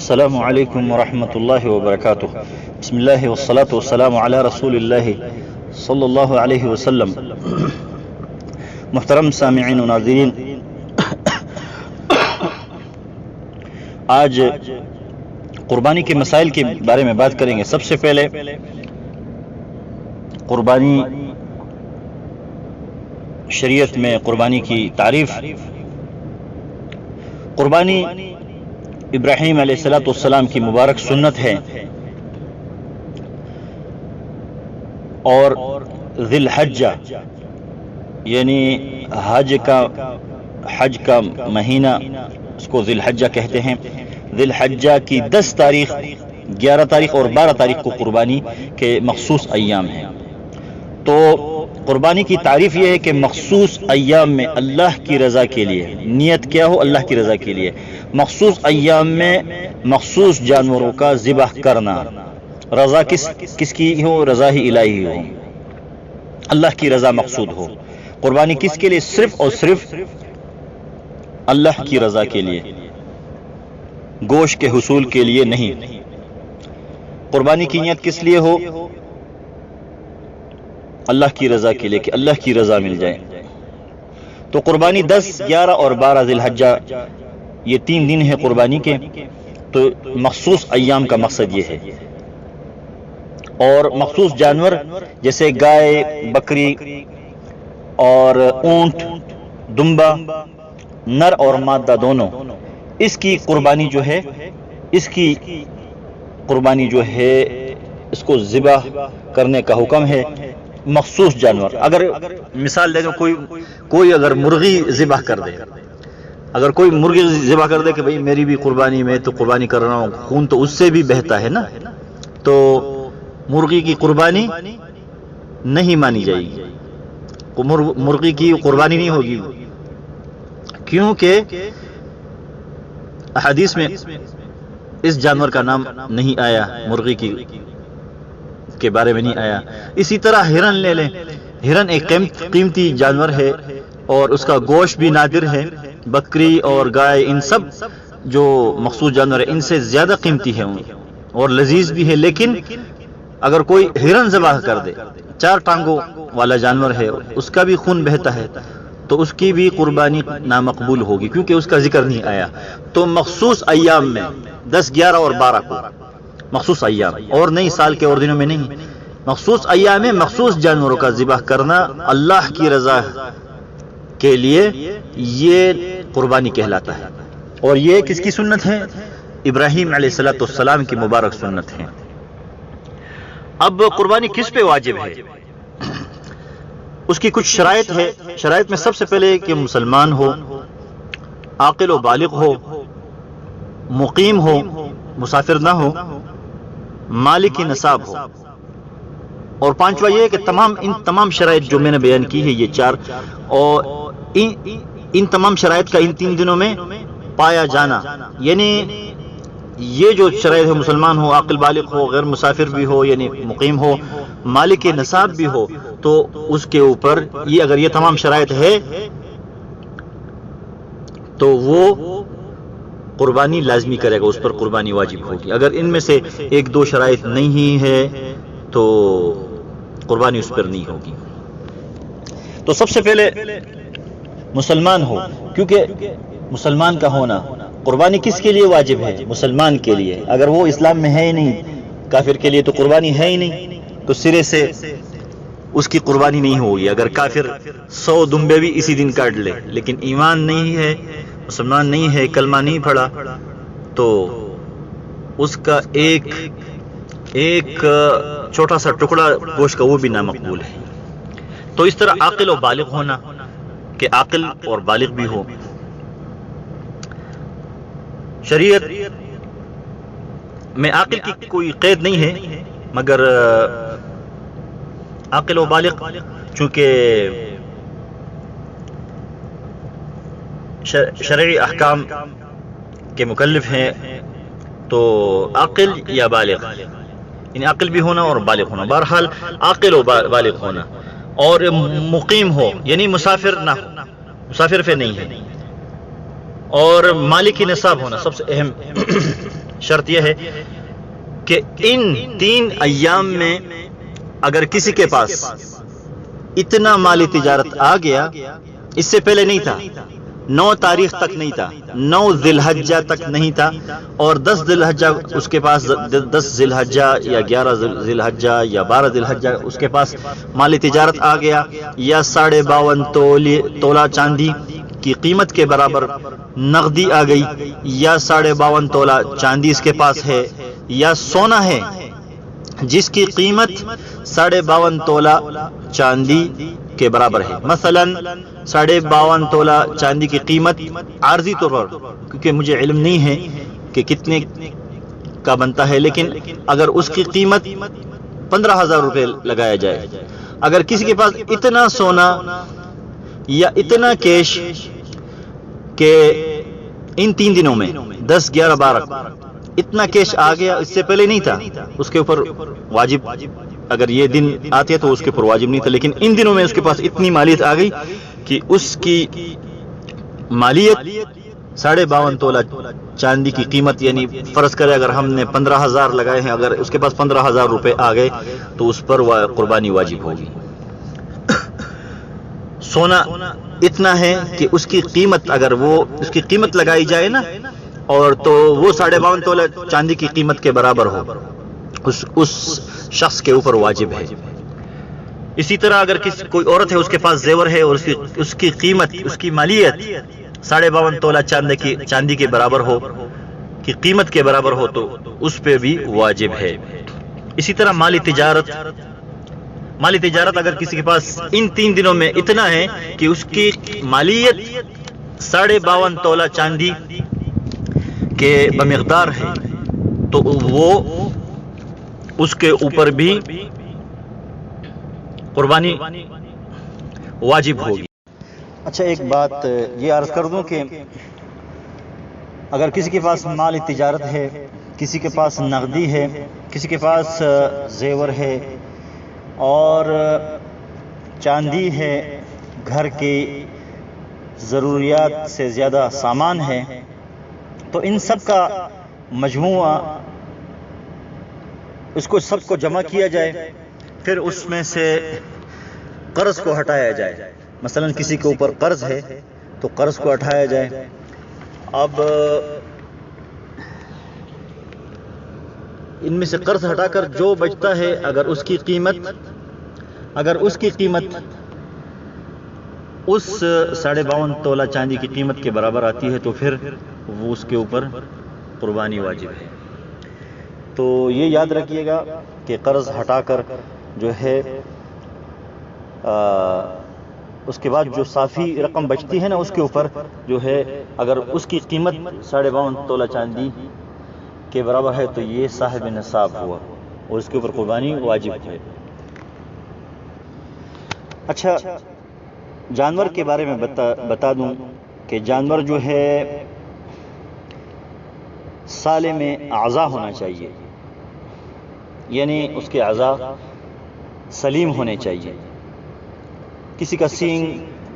السلام علیکم ورحمۃ اللہ وبرکاتہ۔ بسم اللہ والصلاة والسلام علی رسول اللہ صلی اللہ علیہ وسلم۔ محترم سامعین و ناظرین، آج قربانی کے مسائل کے بارے میں بات کریں گے۔ سب سے پہلے قربانی، شریعت میں قربانی کی تعریف۔ قربانی ابراہیم علیہ السلام کی مبارک سنت ہے، اور ذی الحجہ یعنی حج کا مہینہ، اس کو ذی الحجہ کہتے ہیں۔ ذی الحجہ کی 10 تاریخ، 11 تاریخ اور 12 تاریخ کو قربانی کے مخصوص ایام ہیں۔ تو قربانی کی تعریف یہ ہے کہ مخصوص ایام میں اللہ کی رضا کے لیے، نیت کیا ہو اللہ کی رضا کے لیے، مخصوص ایام میں مخصوص جانوروں کا ذبح کرنا۔ رضا کس کی ہو؟ رضا ہی الہی ہو، اللہ کی رضا مقصود ہو۔ قربانی کس کے لیے؟ صرف اور صرف اللہ کی رضا کے لیے، گوشت کے حصول کے لیے نہیں۔ قربانی کی نیت کس لیے ہو؟ اللہ کی رضا کے لیے، کہ اللہ کی رضا مل جائے۔ تو قربانی 10، 11 اور 12 ذی الحجہ، یہ 3 دن ہیں قربانی کے۔ تو مخصوص ایام کا مقصد یہ ہے، اور مخصوص جانور جیسے گائے، بکری اور اونٹ، دمبا، نر اور مادہ دونوں، اس کی قربانی جو ہے، اس کو ذبح کرنے کا حکم ہے۔ مخصوص جانور، اگر مثال دے دو، کوئی اگر مرغی ذبح کر دے، کہ بھئی میری بھی قربانی، میں تو قربانی کر رہا ہوں، خون تو اس سے بھی بہتا ہے نا، تو مرغی کی قربانی نہیں مانی جائے گی، مرغی کی قربانی نہیں ہوگی، کیونکہ احادیث میں اس جانور کا نام نہیں آیا، مرغی کے بارے میں نہیں آیا۔ اسی طرح ہرن لے لیں، ہرن ایک قیمتی جانور ہے، اور اس کا گوشت بھی نادر ہے۔ بکری اور گائے، ان سب جو مخصوص جانور ہیں، ان سے زیادہ قیمتی ہے اور لذیذ بھی ہے۔ لیکن اگر کوئی ہرن ذبح کر دے، 4 ٹانگوں والا جانور ہے، اس کا بھی خون بہتا ہے، تو اس کی بھی قربانی نامقبول ہوگی، کیونکہ اس کا ذکر نہیں آیا۔ تو مخصوص ایام میں 10، 11 اور 12 کو، مخصوص ایام، اور نہیں سال کے اور دنوں میں نہیں، مخصوص ایام میں مخصوص جانوروں کا ذبح کرنا اللہ کی رضا کے لیے، یہ قربانی کہلاتا ہے۔ اور یہ کس کی سنت ہے؟ ابراہیم علیہ السلام کی مبارک سنت ہے۔ اب قربانی کس پہ واجب ہے؟ اس کی کچھ شرائط ہے۔ شرائط میں سب سے پہلے کہ مسلمان ہو، عاقل و بالغ ہو، مقیم ہو، مسافر نہ ہو، مالک نصاب ہو، اور 5واں یہ ہے کہ ان تمام شرائط جو میں نے بیان کی ہے، یہ 4، اور ان تمام شرائط کا ان 3 دنوں میں پایا جانا، یعنی یہ جو شرائط ہے، مسلمان ہو، عاقل بالغ ہو، غیر مسافر بھی ہو یعنی مقیم ہو، مالک نصاب بھی ہو، تو اس کے اوپر یہ، اگر یہ تمام شرائط ہے تو وہ قربانی لازمی کرے گا، اس پر قربانی واجب ہوگی۔ اگر ان میں سے 1-2 شرائط نہیں ہے تو قربانی اس پر نہیں ہوگی۔ تو سب سے پہلے مسلمان ہو، کیونکہ مسلمان کا ہونا، قربانی کس کے لیے واجب ہے؟ مسلمان کے لیے۔ اگر وہ اسلام میں ہے ہی نہیں، کافر کے لیے تو قربانی ہے ہی نہیں، تو سرے سے اس کی قربانی نہیں ہوگی۔ اگر کافر 100 دمبے بھی اسی دن کاٹ لے، لیکن ایمان نہیں ہے، مسلمان نہیں ہے، کلمہ نہیں پڑھا، تو اس کا ایک چھوٹا سا ٹکڑا گوشت کا وہ بھی نامقبول ہے۔ تو اس طرح عاقل و بالغ ہونا، کہ عاقل اور بالغ بھی ہو۔ شریعت میں عاقل کی کوئی قید نہیں ہے، مگر عاقل و بالغ چونکہ شرعی احکام کے مکلف ہیں، تو عاقل یا بالغ، یعنی عاقل بھی ہونا اور بالغ ہونا، بہرحال عاقل و بالغ ہونا، اور مقیم ہو یعنی مسافر نہ ہو، مسافر پہ نہیں ہے، اور مالک نصاب ہونا سب سے اہم شرط یہ ہے کہ ان 3 ایام میں اگر کسی کے پاس اتنا مالی تجارت آ گیا، اس سے پہلے نہیں تھا، 9 تاریخ تک نہیں تھا، 9 ذی الحجہ تک نہیں تھا، اور 10 ذی الحجہ اس کے پاس 10 ذی الحجہ یا 11 ذی الحجہ یا 12 ذی الحجہ اس کے پاس مالی تجارت آ گیا، یا 52.5 تولہ چاندی کی قیمت کے برابر نقدی آ گئی، یا 52.5 تولہ چاندی اس کے پاس ہے، یا سونا ہے جس کی قیمت 52.5 تولہ چاندی کے برابر ہے۔ مثلا 52.5 تولہ چاندی کی قیمت عارضی طور پر، کیونکہ مجھے علم نہیں ہے کہ کتنے کا بنتا ہے، لیکن اگر اس کی قیمت 15,000 روپے لگایا جائے، اگر کسی کے پاس اتنا سونا یا اتنا کیش کہ ان 3 دنوں میں 10 11 12 اتنا کیش آ گیا، اس سے پہلے نہیں تھا، اس کے اوپر واجب، اگر یہ دن آتے تو اس کے اوپر واجب نہیں تھا، لیکن ان دنوں میں اس کے پاس اتنی مالیت آ گئی کہ اس کی مالیت 52.5 تولہ چاندی کی قیمت، یعنی فرض کرے اگر ہم نے 15,000 لگائے ہیں، اگر اس کے پاس 15,000 روپے آ گئے تو اس پر قربانی واجب ہوگی۔ سونا اتنا ہے کہ اس کی قیمت، اگر وہ اس کی قیمت لگائی جائے نا، اور تو وہ 52.5 تولہ چاندی کی قیمت کے برابر ہو، اس شخص کے اوپر واجب ہے۔ اسی طرح اگر کوئی عورت ہے، اس کے پاس زیور ہے اور اس کی قیمت، اس کی مالیت 52.5 تولہ چاندی کے برابر ہو، کی قیمت کے برابر ہو، تو اس پہ بھی واجب ہے۔ اسی طرح مالی تجارت اگر کسی کے پاس ان 3 دنوں میں اتنا ہے کہ اس کی مالیت 52.5 تولہ چاندی کے بمقدار ہے، تو وہ اس کے اوپر بھی قربانی واجب ہوگی۔ اچھا، ایک بات یہ عرض کر دوں کہ اگر کسی کے پاس مالی تجارت ہے، کسی کے پاس نقدی ہے، کسی کے پاس زیور ہے اور چاندی ہے، گھر کی ضروریات سے زیادہ سامان ہے، تو ان سب کا مجموعہ اس کو سب کو جمع کیا جائے، پھر اس میں سے قرض کو ہٹایا جائے۔ مثلا کسی کے اوپر قرض ہے تو قرض کو ہٹایا جائے۔ اب ان میں سے قرض ہٹا کر جو بچتا ہے، اگر اس کی قیمت اس 52.5 تولہ چاندی کی قیمت کے برابر آتی ہے، تو پھر وہ اس کے اوپر قربانی واجب ہے۔ تو یہ یاد رکھیے گا کہ قرض ہٹا کر جو ہے اس کے بعد جو صافی رقم بچتی ہے نا، اس کے اوپر جو ہے اگر اس کی قیمت 52.5 تولہ چاندی کے برابر ہے تو یہ صاحب نصاب ہوا اور اس کے اوپر قربانی واجب ہے۔ اچھا، جانور کے بارے میں بتا دوں کہ جانور جو ہے سالم اعضاء ہونا چاہیے، یعنی اس کے اعضاء سلیم ہونے چاہیے، کسی کا سینگ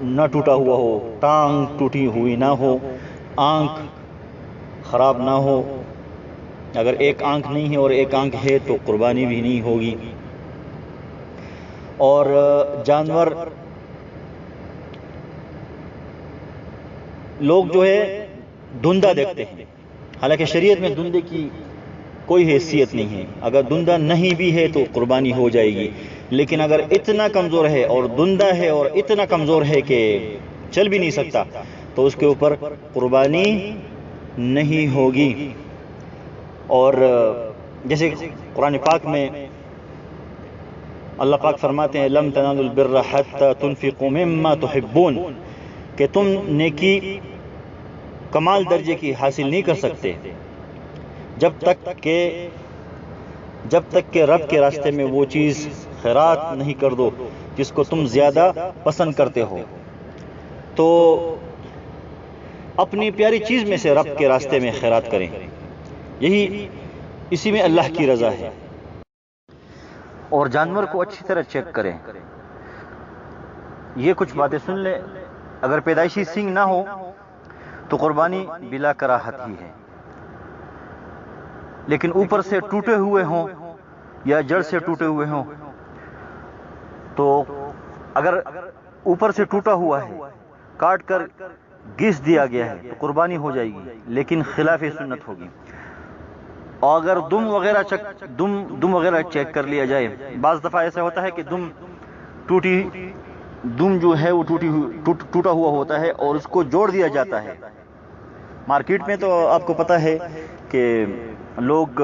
نہ ٹوٹا ہوا ہو، ٹانگ ٹوٹی ہوئی نہ ہو، آنکھ خراب نہ ہو۔ اگر ایک آنکھ نہیں ہے اور ایک آنکھ ہے تو قربانی بھی نہیں ہوگی۔ اور جانور لوگ جو ہے دھندہ دیکھتے ہیں، حالانکہ شریعت میں دھندے کی کوئی حیثیت نہیں ہے۔ اگر دھندہ نہیں بھی ہے تو قربانی ہو جائے گی، لیکن اگر اتنا کمزور ہے اور دھندہ ہے اور اتنا کمزور ہے کہ چل بھی نہیں سکتا تو اس کے اوپر قربانی نہیں ہوگی۔ اور جیسے قرآن پاک میں اللہ پاک فرماتے ہیں لَن تَنَالُوا الْبِرَّ حَتَّى تُنْفِقُوا مِمَّا تُحِبُّونَ، کہ تم نیکی کمال درجے کی حاصل نہیں کر سکتے جب تک کہ رب کے راستے میں وہ چیز خیرات نہیں کر دو جس کو تم زیادہ پسند کرتے ہو۔ تو اپنی پیاری چیز میں سے رب کے راستے میں خیرات کریں، اسی میں اللہ کی رضا ہے۔ اور جانور کو اچھی طرح چیک کریں۔ یہ کچھ باتیں سن لیں، اگر پیدائشی سینگ نہ ہو تو قربانی بلا کراہت ہی ہے۔ لیکن اوپر سے ٹوٹے ہوئے ہوں یا جڑ سے ٹوٹے ہوئے ہوں، تو اگر اوپر سے ٹوٹا ہوا ہے، کاٹ کر گھس دیا گیا ہے تو قربانی ہو جائے گی، لیکن خلاف سنت ہوگی۔ اور اگر دم وغیرہ چیک کر لیا جائے، بعض دفعہ ایسا ہوتا ہے کہ دم جو ہے وہ ٹوٹا ہوا ہوتا ہے اور اس کو جوڑ دیا جاتا ہے۔ مارکیٹ میں تو آپ کو پتہ ہے کہ لوگ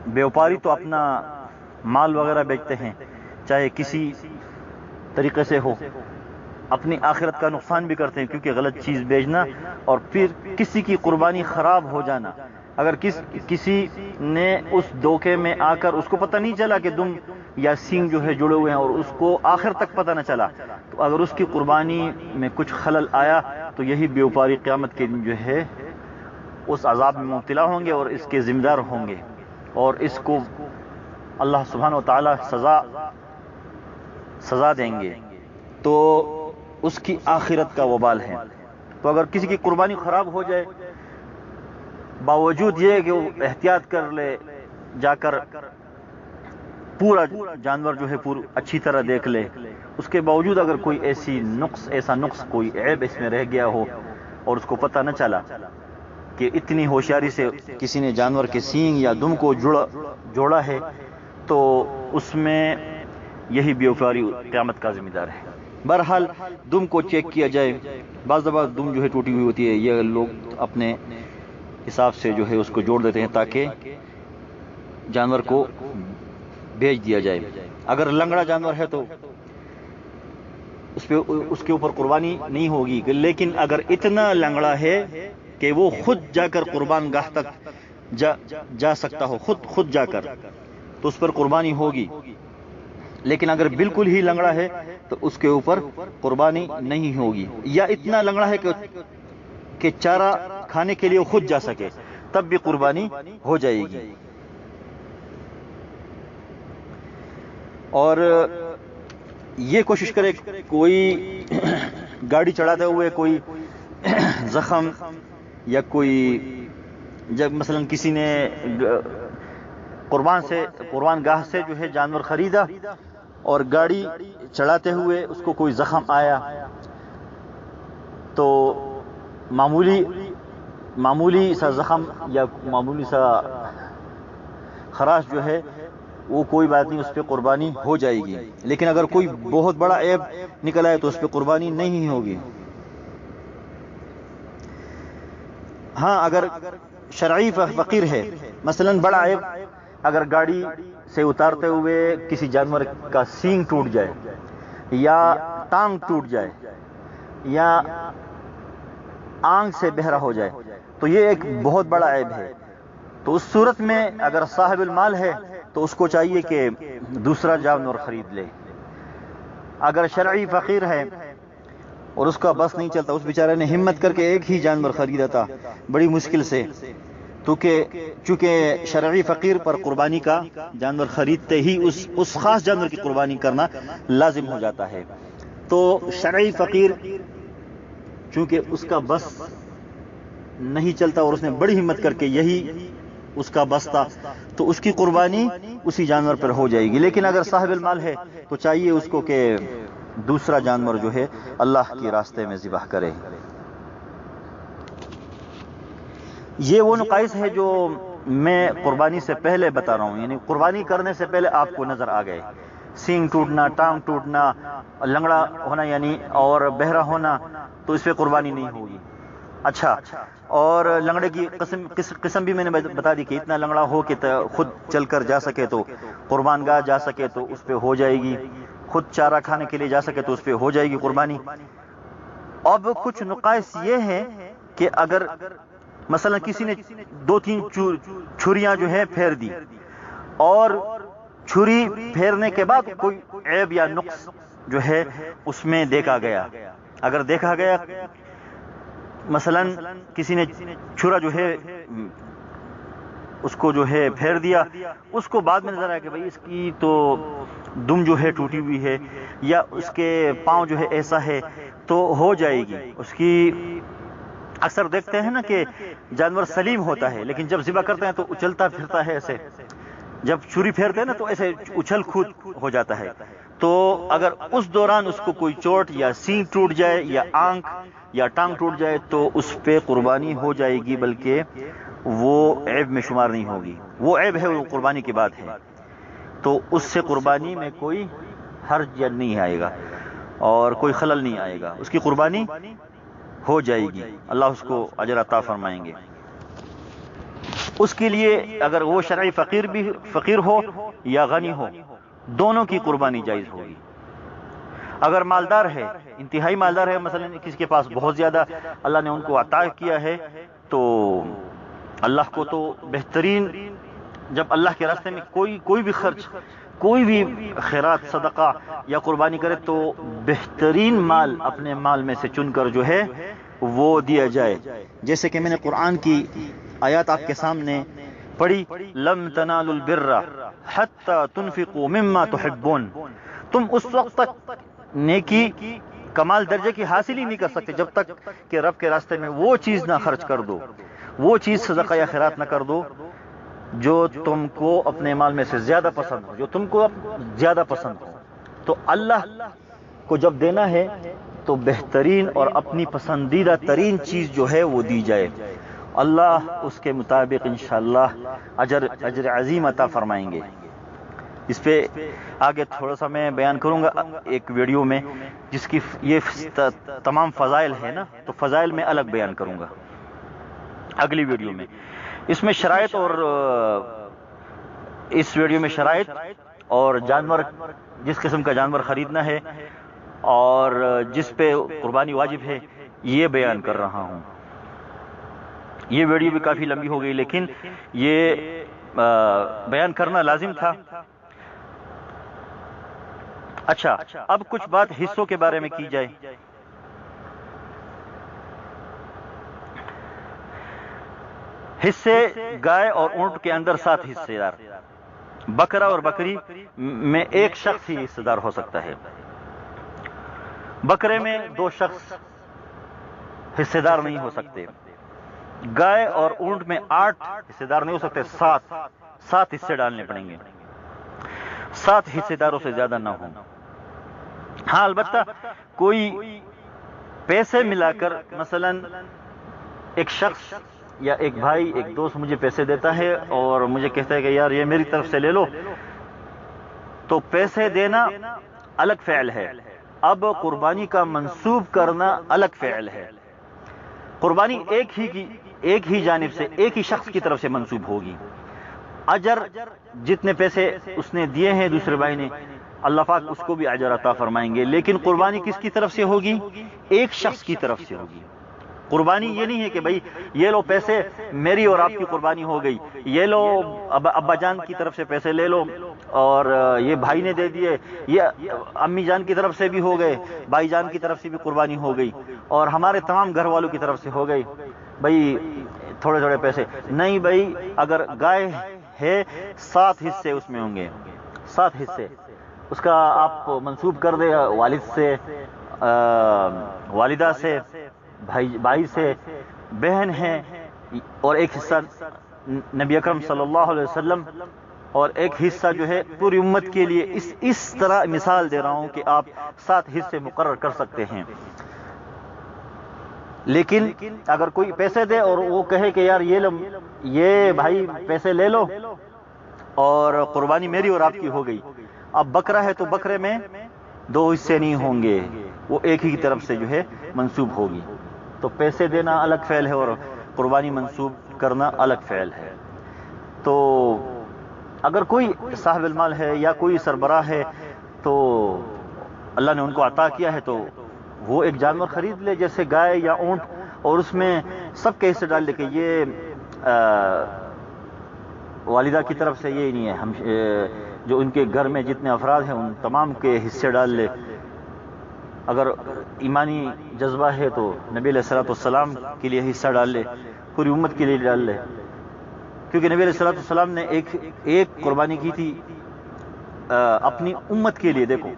بیوپاری تو اپنا مال وغیرہ بیچتے ہیں، چاہے کسی طریقے سے ہو، اپنی آخرت کا نقصان بھی کرتے ہیں، کیونکہ غلط چیز بیچنا اور پھر کسی کی قربانی خراب ہو جانا۔ اگر کسی نے اس دھوکے میں آ کر اس کو پتہ نہیں چلا کہ دم یا سینگ جو ہے جڑے ہوئے ہیں اور اس کو آخر تک پتہ نہ چلا، تو اگر اس کی قربانی میں کچھ خلل آیا تو یہی بیوپاری قیامت کے دن جو ہے اس عذاب میں مبتلا ہوں گے اور اس کے ذمہ دار ہوں گے، اور اس کو اللہ سبحانہ و تعالی سزا دیں گے، تو اس کی آخرت کا وبال ہے۔ تو اگر کسی کی قربانی خراب ہو جائے، باوجود یہ کہ وہ احتیاط کر لے، جا کر پورا جانور جو ہے اچھی طرح دیکھ لے، اس کے باوجود اگر کوئی ایسا نقص کوئی عیب اس میں رہ گیا ہو اور اس کو پتہ نہ چلا کہ اتنی ہوشیاری سے کسی نے جانور کے سینگ یا دم کو جوڑا ہے، تو اس میں یہی بیوپاری قیامت کا ذمہ دار ہے۔ بہرحال دم کو چیک کیا جائے، بعض دفعہ دم جو ہے ٹوٹی ہوئی ہوتی ہے، یہ لوگ اپنے حساب سے جو ہے اس کو جوڑ دیتے ہیں تاکہ جانور کو بیچ دیا جائے۔ اگر لنگڑا جانور ہے تو اس کے اوپر قربانی نہیں ہوگی، لیکن اگر اتنا لنگڑا ہے کہ وہ خود جا کر قربان گاہ تک جا سکتا ہو، خود جا کر، تو اس پر قربانی ہوگی۔ لیکن اگر بالکل ہی لنگڑا ہے تو اس کے اوپر قربانی نہیں ہوگی، یا اتنا لنگڑا ہے کہ چارہ کھانے کے لیے خود جا سکے، تب بھی قربانی ہو جائے گی۔ اور یہ کوشش کرے کوئی گاڑی چڑھاتے ہوئے کوئی زخم یا کوئی، جب مثلا کسی نے قربان گاہ سے جو ہے جانور خریدا اور گاڑی چڑھاتے ہوئے اس کو کوئی زخم آیا، تو معمولی سا زخم یا معمولی سا خراش جو ہے وہ کوئی بات نہیں، اس پہ قربانی ہو جائے گی۔ لیکن اگر کوئی بہت بڑا عیب نکل آئے تو اس پہ قربانی نہیں ہوگی۔ ہاں، اگر شرعی فقیر ہے، مثلا بڑا عیب، اگر گاڑی سے اتارتے ہوئے کسی جانور کا سینگ ٹوٹ جائے یا ٹانگ ٹوٹ جائے یا آنکھ سے بہرا ہو جائے تو یہ ایک بہت بڑا عیب ہے، تو اس صورت میں اگر صاحب المال ہے تو اس کو چاہیے کہ دوسرا جانور خرید لے۔ اگر شرعی فقیر ہے اور اس کا بس نہیں چلتا، اس بیچارے نے ہمت کر کے ایک ہی جانور خریدا تھا بڑی مشکل سے، چونکہ شرعی فقیر پر قربانی کا جانور خریدتے ہی اس خاص جانور کی قربانی کرنا لازم ہو جاتا ہے، تو شرعی فقیر چونکہ اس کا بس نہیں چلتا اور اس نے بڑی ہمت کر کے یہی اس کا بس تھا، تو اس کی قربانی اسی جانور پر ہو جائے گی۔ لیکن اگر صاحب المال ہے تو چاہیے اس کو کہ دوسرا جانور جو ہے اللہ کے راستے میں ذبح کرے۔ یہ وہ نقائص ہے جو میں قربانی سے پہلے بتا رہا ہوں، یعنی قربانی کرنے سے پہلے آپ کو نظر آ گئے، سینگ ٹوٹنا، ٹانگ ٹوٹنا، لنگڑا ہونا یعنی اور بہرا ہونا، تو اس پہ قربانی نہیں ہوگی۔ اچھا، اور لنگڑے کی قسم بھی میں نے بتا دی کہ اتنا لنگڑا ہو کہ خود چل کر جا سکے تو قربان گاہ جا سکے تو اس پہ ہو جائے گی، خود چارہ کھانے کے لیے جا سکے تو اس پہ ہو جائے گی قربانی۔ اب کچھ نقائص یہ ہیں کہ اگر مثلا کسی نے 2-3 چھریاں جو ہے پھیر دی اور چھری پھیرنے کے بعد کوئی عیب یا نقص جو ہے اس میں دیکھا گیا، اگر دیکھا گیا مثلا کسی نے چھرا جو ہے اس کو جو ہے پھیر دیا، اس کو بعد میں نظر آیا کہ بھائی اس کی تو دم جو ہے ٹوٹی ہوئی ہے یا اس کے پاؤں جو ہے ایسا ہے، تو ہو جائے گی، اس کی اکثر دیکھتے ہیں نا کہ جانور سلیم ہوتا ہے لیکن جب ذبح کرتے ہیں تو اچلتا پھرتا ہے ایسے، جب چھری پھیرتے ہیں نا تو ایسے اچھل کود ہو جاتا ہے. تو اگر اس دوران اس کو کوئی چوٹ یا سینگ ٹوٹ جائے یا آنکھ یا ٹانگ ٹوٹ جائے تو اس پہ قربانی ہو جائے گی، بلکہ وہ عیب میں شمار نہیں ہوگی. وہ عیب ہے، وہ قربانی کی بات ہے، تو اس سے قربانی میں کوئی حرج نہیں آئے گا اور کوئی خلل نہیں آئے گا، اس کی قربانی ہو جائے گی، اللہ اس کو اجر عطا فرمائیں گے. اس کے لیے اگر وہ شرعی فقیر ہو یا غنی ہو، دونوں کی قربانی جائز ہوگی. اگر مالدار ہے، انتہائی مالدار ہے، مثلا کسی کے پاس بہت زیادہ اللہ نے ان کو عطا کیا ہے، تو اللہ کو تو بہترین، جب اللہ کے راستے میں کوئی بھی خرچ، کوئی بھی خیرات صدقہ یا قربانی کرے تو بہترین مال اپنے مال میں سے چن کر جو ہے وہ دیا جائے. جیسے کہ میں نے قرآن کی آیات آپ کے سامنے پڑھی، لَن تَنَالُوا الْبِرَّ حَتَّى تُنْفِقُوا مِمَّا تُحِبُّونَ، تم اس وقت تک نیکی کمال درجے کی حاصل ہی نہیں کر سکتے جب تک کہ رب کے راستے میں وہ چیز نہ خرچ کر دو، وہ چیز صدقہ یا خیرات نہ کر دو جو تم کو اپنے مال میں سے زیادہ پسند ہو، جو تم کو زیادہ پسند ہو. تو اللہ کو جب دینا ہے تو بہترین اور اپنی پسندیدہ ترین چیز جو ہے وہ دی جائے. اللہ اس کے مطابق انشاءاللہ اجر عظیم عطا فرمائیں گے. اس پہ آگے تھوڑا سا میں بیان کروں گا ایک ویڈیو میں، جس کی یہ تمام فضائل ہے نا، تو فضائل میں الگ بیان کروں گا اگلی ویڈیو میں. اس میں شرائط، اور اس ویڈیو میں شرائط اور جانور، جس قسم کا جانور خریدنا ہے اور جس پہ قربانی واجب ہے، یہ بیان کر رہا ہوں. یہ ویڈیو بھی کافی لمبی ہو گئی لیکن یہ بیان کرنا لازم تھا. اچھا، اب کچھ بات حصوں کے بارے میں کی جائے. حصے گائے اور اونٹ کے اندر 7 حصے دار، بکرا اور بکری میں ایک شخص ہی حصے دار ہو سکتا ہے. بکرے میں 2 شخص حصے دار نہیں ہو سکتے. گائے اور اونٹ میں 8 حصے دار نہیں ہو سکتے، 7 حصے ڈالنے پڑیں گے، 7 حصے داروں سے زیادہ نہ ہوں. ہاں البتہ کوئی پیسے ملا کر، مثلا ایک شخص یا ایک بھائی، ایک دوست مجھے پیسے دیتا ہے اور مجھے کہتا ہے کہ یار یہ میری طرف سے لے لو، تو پیسے دینا الگ فعل ہے. اب قربانی کا منسوب کرنا الگ فعل ہے. قربانی ایک ہی جانب سے، ایک ہی شخص کی طرف سے منسوب ہوگی. اجر جتنے پیسے اس نے دیے ہیں دوسرے بھائی نے، اللہ پاک اس کو بھی اجر عطا فرمائیں گے. لیکن قربانی کس کی طرف سے ہوگی؟ ایک شخص کی طرف سے ہوگی. قربانی یہ نہیں ہے کہ بھائی یہ لو پیسے، میری اور آپ کی قربانی ہو گئی، یہ لو ابا جان کی طرف سے پیسے لے لو اور یہ بھائی نے دے دیے، یہ امی جان کی طرف سے بھی ہو گئے، بھائی جان کی طرف سے بھی قربانی ہو گئی اور ہمارے تمام گھر والوں کی طرف سے ہو گئی، بھائی تھوڑے تھوڑے پیسے نہیں. بھائی اگر گائے ہے 7 حصے اس میں ہوں گے، 7 حصے اس کا آپ منسوب کر دے والد سے، والدہ سے، بھائی سے، بہن ہے، اور ایک حصہ نبی اکرم صلی اللہ علیہ وسلم، اور ایک حصہ جو ہے پوری امت کے لیے. اس طرح مثال دے رہا ہوں کہ آپ 7 حصے مقرر کر سکتے ہیں. لیکن اگر کوئی پیسے دے اور وہ کہے کہ یار یہ بھائی پیسے لے لو اور قربانی میری اور آپ کی ہو گئی. اب بکرا ہے تو بکرے میں 2 حصے نہیں ہوں گے، وہ ایک ہی طرف سے جو ہے منسوب ہوگی. تو پیسے دینا الگ فعل ہے اور قربانی منسوب کرنا الگ فعل ہے. تو اگر کوئی صاحب المال ہے یا کوئی سربراہ ہے تو اللہ نے ان کو عطا کیا ہے تو وہ ایک جانور خرید لے، جیسے گائے یا اونٹ، اور اس میں سب کے حصے ڈال دے کہ یہ والدہ کی طرف سے یہ نہیں ہے، جو ان کے گھر میں جتنے افراد ہیں ان تمام کے حصے ڈال لے. اگر ایمانی جذبہ ہے تو نبی علیہ الصلوۃ والسلام کے لیے حصہ ڈال لے، پوری امت کے لیے ڈال لے، کیونکہ نبی علیہ الصلوۃ والسلام نے ایک قربانی کی تھی اپنی امت کے لیے. دیکھو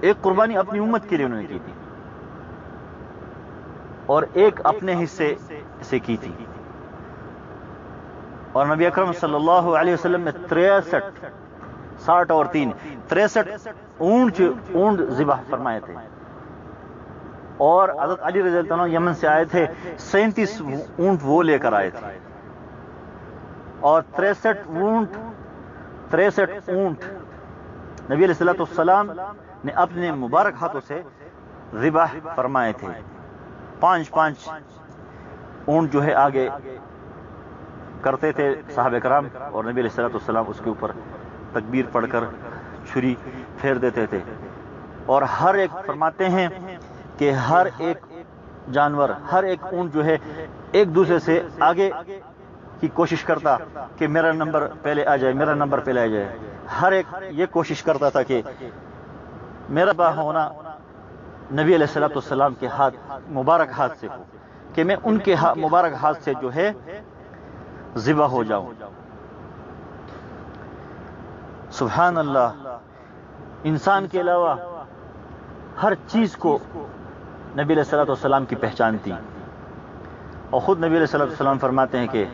ایک قربانی اپنی امت کے لیے انہوں نے کی تھی. اور ایک اپنے حصے سے کی تھی. اور نبی اکرم صلی اللہ علیہ وسلم نے 60 اور 63 اونٹ ذبح فرمائے تھے. اور حضرت علی رضی اللہ عنہ یمن سے آئے تھے، 37 اونٹ وہ لے کر آئے تھے، اور 63 اونٹ نبی علیہ الصلوۃ والسلام نے اپنے مبارک ہاتھوں سے ذبح فرمائے تھے. 5 اونٹ جو ہے آگے کرتے تھے صحابہ کرام، اور نبی علیہ الصلوۃ والسلام اس کے اوپر تکبیر پڑھ کر چھری پھیر دیتے تھے. اور ہر ایک فرماتے ہیں کہ ہر ایک جانور، ہر ایک اونٹ جو ہے ایک دوسرے سے آگے کی کوشش کرتا کہ میرا نمبر پہلے آ جائے، میرا نمبر پہلے آ جائے. ہر ایک یہ کوشش کرتا تھا کہ میرا با ہونا نبی علیہ الصلوۃ والسلام کے مبارک ہاتھ سے ہو، کہ میں ان کے مبارک ہاتھ سے جو ہے ذبح ہو جاؤں. سبحان اللہ. انسان کے علاوہ ہر چیز کو نبی علیہ الصلوۃ والسلام کی پہچان تھی. اور خود نبی علیہ الصلوۃ والسلام فرماتے ہیں کہ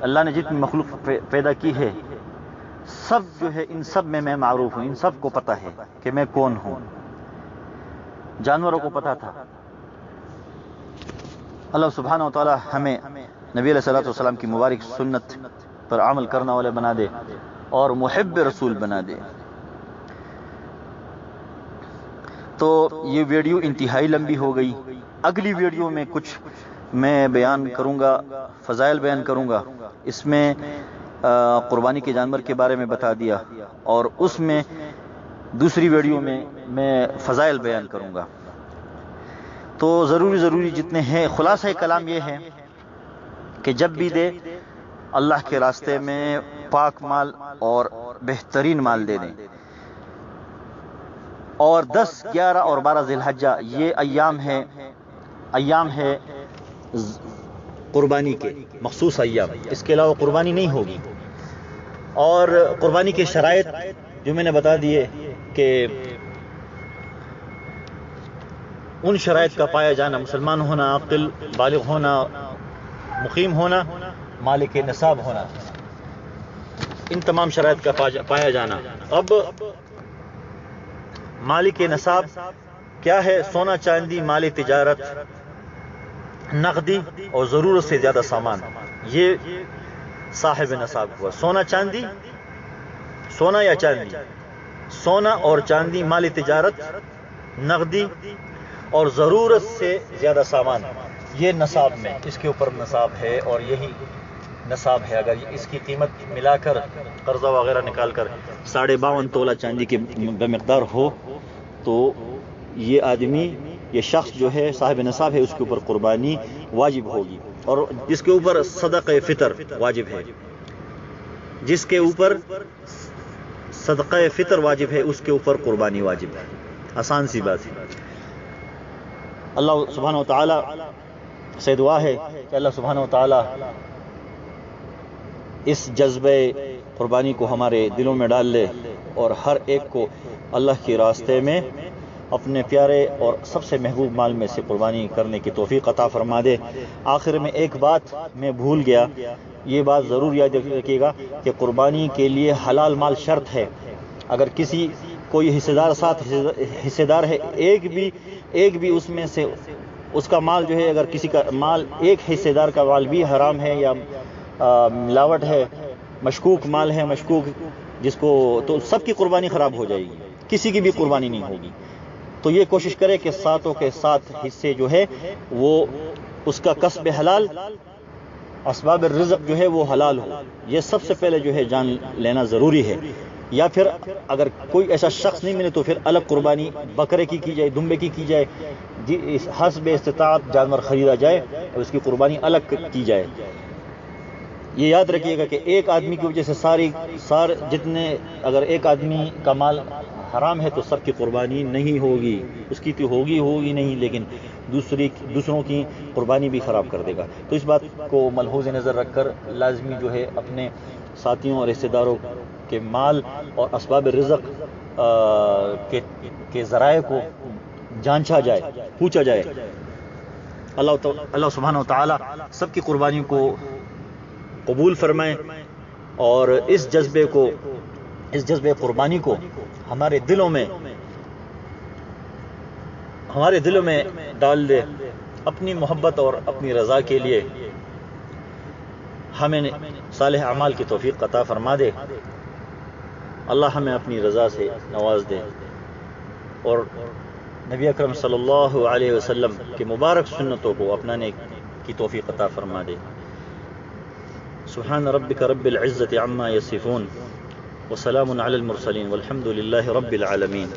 اللہ نے جتنی مخلوق پیدا کی ہے، سب جو ہے ان سب میں معروف ہوں، ان سب کو پتہ ہے کہ میں کون ہوں. جانوروں کو پتہ تھا. اللہ سبحانہ و تعالی ہمیں نبی علیہ الصلوۃ والسلام کی مبارک سنت پر عمل کرنے والے بنا دے اور محب رسول بنا دے. تو یہ ویڈیو انتہائی لمبی ہو گئی. اگلی ویڈیو میں کچھ میں بیان کروں گا، فضائل بیان کروں گا. اس میں قربانی کے جانور کے بارے میں بتا دیا، اور اس میں دوسری ویڈیو میں فضائل بیان کروں گا. تو ضروری جتنے ہیں، خلاصہ کلام یہ ہے کہ جب بھی دے اللہ کے راستے میں پاک مال اور بہترین مال دے دیں. اور 10، 11 اور 12 ذی الحجہ یہ ایام ہے قربانی کے مخصوص ایام، اس کے علاوہ قربانی نہیں ہوگی. اور قربانی کے شرائط جو میں نے بتا دیے کہ ان شرائط کا پایا جانا: مسلمان ہونا، عاقل بالغ ہونا، مقیم ہونا، مالک نصاب ہونا، ان تمام شرائط کا پایا جانا. اب مالک نصاب کیا ہے؟ سونا چاندی، مال تجارت، نقدی اور ضرورت سے زیادہ سامان، یہ صاحب نصاب ہوا. سونا چاندی، سونا یا چاندی، سونا اور چاندی، مال تجارت، نقدی اور ضرورت سے زیادہ سامان، یہ نصاب میں اس کے اوپر نصاب ہے. اور یہی نصاب ہے. اگر اس کی قیمت ملا کر قرضہ وغیرہ نکال کر 52.5 تولہ چاندی کی بمقدار ہو تو یہ آدمی، یہ شخص جو ہے صاحب نصاب ہے، اس کے اوپر قربانی واجب ہوگی. اور جس کے اوپر صدقہ فطر واجب ہے، جس کے اوپر صدقہ فطر واجب ہے، اس کے اوپر قربانی واجب ہے. آسان سی بات ہے. اللہ سبحانہ و تعالی سے دعا ہے کہ اللہ سبحانہ و تعالی اس جذبہ قربانی کو ہمارے دلوں میں ڈال لے، اور ہر ایک کو اللہ کے راستے میں اپنے پیارے اور سب سے محبوب مال میں سے قربانی کرنے کی توفیق عطا فرما دے. آخر میں ایک بات میں بھول گیا، یہ بات ضرور یاد رکھیے گا کہ قربانی کے لیے حلال مال شرط ہے. اگر کسی کوئی حصے دار ہے، ایک بھی اس میں سے اس کا مال جو ہے، اگر کسی کا مال، ایک حصے دار کا مال بھی حرام ہے یا ملاوٹ ہے، مشکوک مال ہے، مشکوک جس کو، تو سب کی قربانی خراب ہو جائے گی، کسی کی بھی قربانی نہیں ہوگی. تو یہ کوشش کرے کہ ساتوں کے ساتھ حصے جو ہے وہ اس کا کسب حلال، اسباب الرزق جو ہے وہ حلال ہو. یہ سب سے پہلے جو ہے جان لینا ضروری ہے. یا پھر اگر کوئی ایسا شخص نہیں ملے تو پھر الگ قربانی بکرے کی جائے، دمبے کی جائے، حسب استطاعت جانور خریدا جائے اور اس کی قربانی الگ کی جائے. یہ یاد رکھیے گا کہ ایک آدمی کی وجہ سے جتنے، اگر ایک آدمی کا مال حرام ہے تو سب کی قربانی نہیں ہوگی، اس کی تو ہوگی نہیں، لیکن دوسروں کی قربانی بھی خراب کر دے گا. تو اس بات کو ملحوظ نظر رکھ کر لازمی جو ہے اپنے ساتھیوں اور رشتہ داروں کے مال اور اسباب رزق کے ذرائع کو جانچا جائے، پوچھا جائے اللہ سبحانہ و تعالی سب کی قربانیوں کو قبول فرمائے، اور اس جذبے قربانی کو ہمارے دلوں میں ڈال دے، اپنی محبت اور اپنی رضا کے لیے ہمیں صالح اعمال کی توفیق عطا فرما دے۔ اللہ ہمیں اپنی رضا سے نواز دے، اور نبی اکرم صلی اللہ علیہ وسلم کی مبارک سنتوں کو اپنانے کی توفیق عطا فرما دے۔ سبحان ربک رب العزة عما یصفون وسلام علی المرسلین والحمد للہ رب العالمین۔